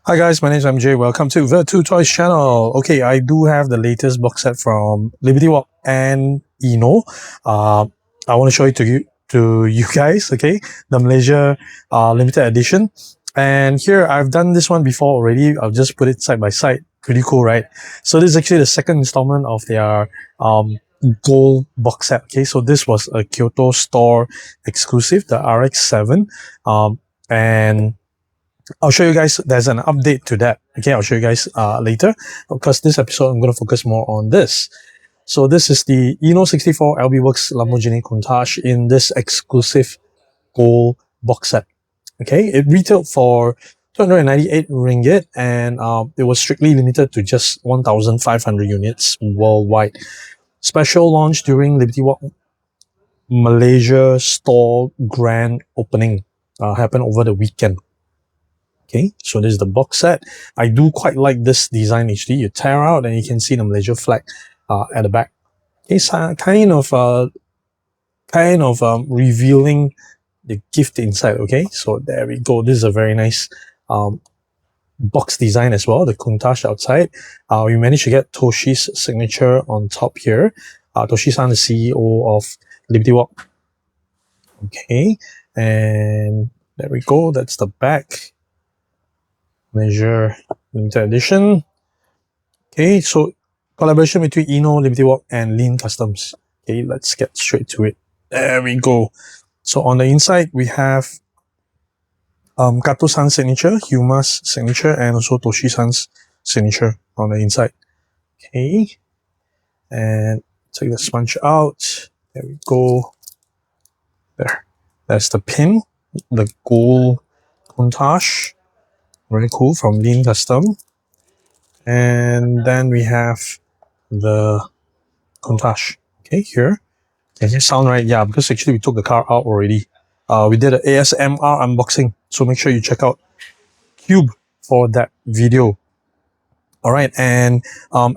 Hi guys, my name is MJ. Welcome to Ver2 Toys channel. Okay, I do have the latest box set from LBWK and INNO. I want to show it to you guys. Okay, the Malaysia limited edition. And here I've done this one before already. I'll just put it side by side. Pretty cool, right? So this is actually the second installment of their gold box set. Okay, so this was a Kyoto store exclusive, the RX7, and I'll show you guys, there's an update to that. Okay, I'll show you guys later, because this episode I'm going to focus more on this. So this is the INNO64 LBWK Lamborghini Countach in this exclusive gold box set. Okay, it retailed for 298 ringgit, and it was strictly limited to just 1,500 units worldwide. Special launch during LBWK Malaysia store grand opening happened over the weekend. Okay, so this is the box set. I do quite like this design actually. You tear out and you can see the Malaysia flag at the back. Okay, so kind of revealing the gift inside. Okay, so there we go. This is a very nice box design as well. The Countach outside. We managed to get Toshi's signature on top here. Toshi-san, the CEO of LBWK. Okay, and there we go. That's the back. Malaysia limited edition. Okay, so collaboration between INNO, LBWK, and Lean Customs. Okay, let's get straight to it. There we go. So on the inside, we have Kato-san's signature, Hyuma's signature, and also Toshi-san's signature on the inside. Okay, and take the sponge out. There we go. There. That's the pin, the gold Countach. Very cool, from Lean Custom. And then we have the Countach. Okay, here. Can you sound right? Yeah, because actually we took the car out already. We did an ASMR unboxing, so make sure you check out Qube for that video. All right, and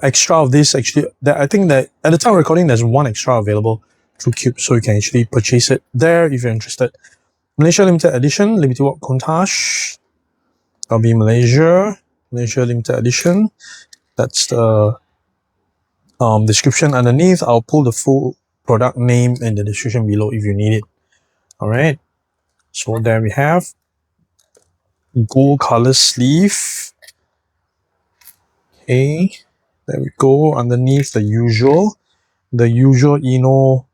extra of this actually, I think that at the time of recording, there's one extra available through Qube, so you can actually purchase it there if you're interested. Malaysia Limited Edition, LBWK Countach. That'll be Malaysia Limited Edition. That's the description underneath. I'll pull the full product name in the description below if you need it. All right. So there we have gold color sleeve. Okay. There we go. Underneath the usual INNO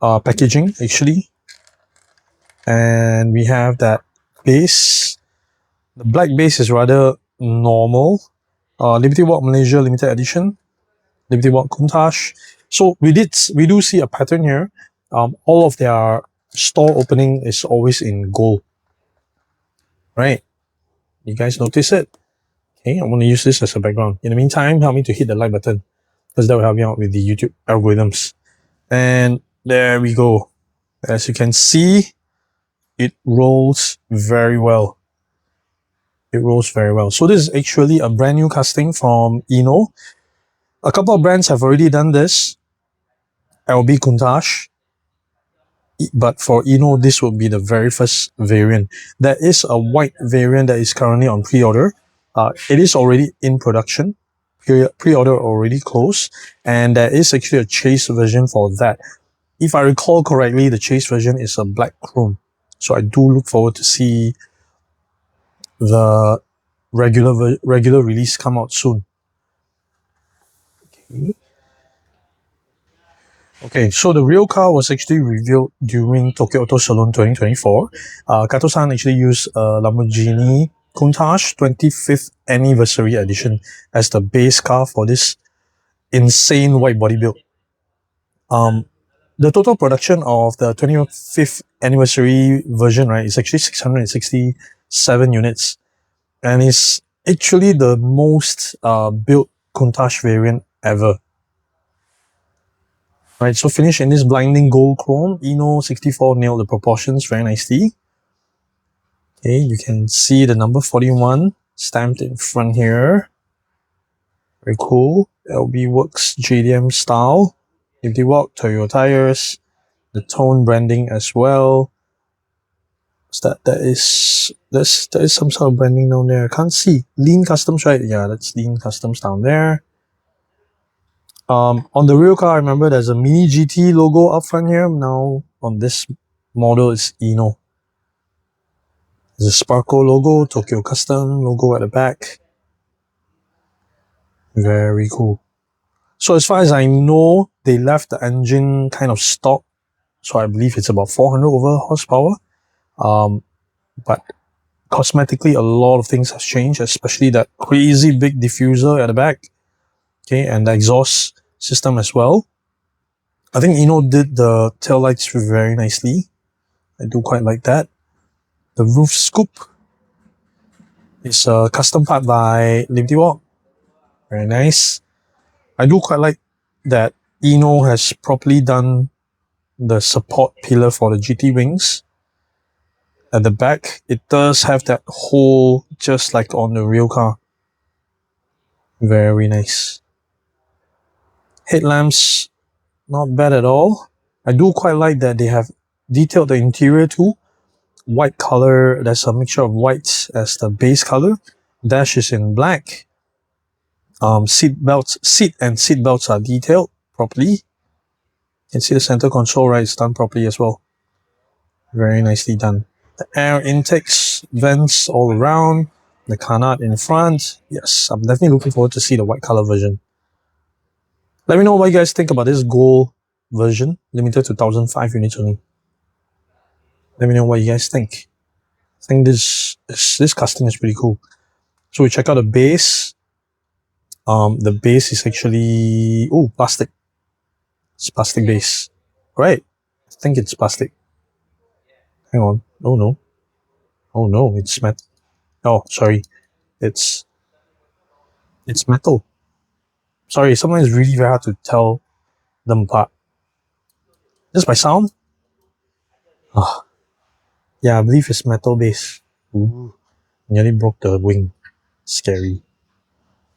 packaging actually. And we have that base. The black base is rather normal. LBWK Malaysia Limited Edition, LBWK Countach. So we do see a pattern here. All of their store opening is always in gold. Right? You guys notice it? Okay, I'm going to use this as a background. In the meantime, help me to hit the like button, because that will help me out with the YouTube algorithms. And there we go. As you can see, it rolls very well. It rolls very well. So this is actually a brand new casting from INNO. A couple of brands have already done this. LB Countach. But for INNO, this will be the very first variant. There is a white variant that is currently on pre-order. It is already in production. Pre-order already closed. And there is actually a chase version for that. If I recall correctly, the chase version is a black chrome. So I do look forward to see the regular release come out soon. Okay, so the real car was actually revealed during Tokyo Auto Salon 2024. Kato-san actually used a Lamborghini Countach 25th Anniversary Edition as the base car for this insane wide body build. The total production of the 25th Anniversary version, right, is actually 667 units. And it's actually the most built Countach variant ever. Right, so finished in this blinding gold chrome. INNO64 nailed the proportions very nicely. Okay, you can see the number 41 stamped in front here. Very cool. LBWK JDM style. LBWK Toyo tires. The tone branding as well. What's that? There is some sort of branding down there. I can't see. Lean Customs, right? Yeah, that's Lean Customs down there. On the real car, I remember there's a Mini GT logo up front here. Now on this model, it's INNO. There's a Sparko logo, Tokyo Custom logo at the back. Very cool. So as far as I know, they left the engine kind of stock. So I believe it's about 400 over horsepower. But cosmetically, a lot of things have changed, especially that crazy big diffuser at the back. Okay, and the exhaust system as well. I think INNO did the taillights very nicely. I do quite like that. The roof scoop is a custom part by LBWK. Very nice. I do quite like that INNO has properly done the support pillar for the GT wings. At the back, it does have that hole just like on the real car. Very nice. Headlamps, not bad at all. I do quite like that they have detailed the interior too. White color, there's a mixture of whites as the base color. Dash is in black. Seat and seat belts are detailed properly. You can see the center console, right? It's done properly as well. Very nicely done. The air intakes, vents all around. The Countach in front. Yes, I'm definitely looking forward to see the white color version. Let me know what you guys think about this gold version, limited to 1,005 units only. Let me know what you guys think. I think this casting is pretty cool. So we check out the base. The base is actually plastic. It's plastic base, right? I think it's plastic. Hang on. Oh no. Oh no, it's metal. Oh, sorry. It's metal. Sorry, sometimes it's really very hard to tell them apart. Just by sound? Yeah, I believe it's metal base. Ooh, nearly broke the wing. Scary.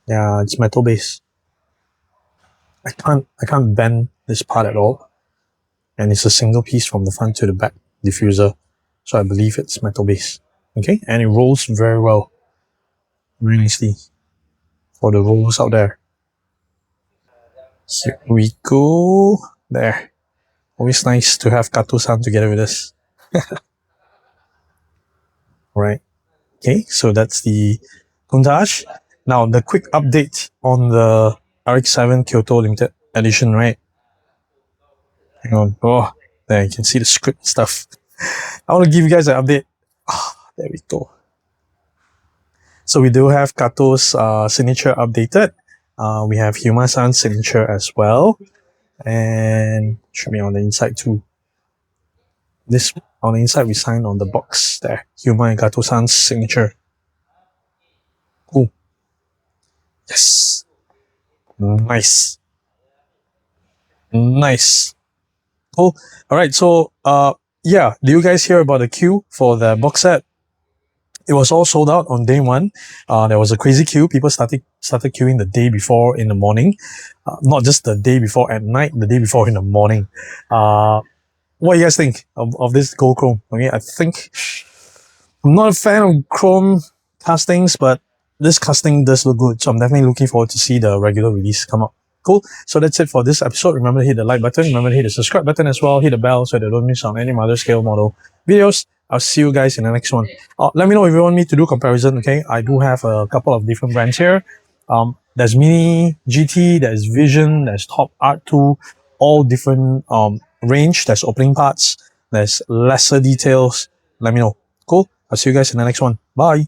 Yeah, it's metal base. I can't bend this part at all. And it's a single piece from the front to the back diffuser. So I believe it's metal base. Okay, and it rolls very well. Very nicely. For the rollers out there. Here we go. There. Always nice to have Kato-san together with us. Right. Okay, so that's the Countach. Now, the quick update on the RX-7 Kyoto Limited Edition, right? Hang on. Oh, there you can see the script stuff. I want to give you guys an update. There we go. So we do have Kato's signature updated. We have Hyuma-san's signature as well. And should be on the inside too. This on the inside we signed on the box there. Hyuma and Kato-san's signature. Cool. Yes. Nice. Nice. Cool. Alright, so yeah, do you guys hear about the queue for the box set? It was all sold out on day one. There was a crazy queue. People started queuing the day before in the morning. Not just the day before at night, the day before in the morning. What do you guys think of this gold chrome? Okay, I think I'm not a fan of chrome castings, but this casting does look good. So I'm definitely looking forward to see the regular release come up. Cool. So that's it for this episode. Remember to hit the like button. Remember to hit the subscribe button as well. Hit the bell so that you don't miss on any other scale model videos. I'll see you guys in the next one. Let me know if you want me to do comparison. Okay, I do have a couple of different brands here. There's Mini GT, there's Vision, there's Top R2, all different range. There's opening parts. There's lesser details. Let me know. Cool. I'll see you guys in the next one. Bye.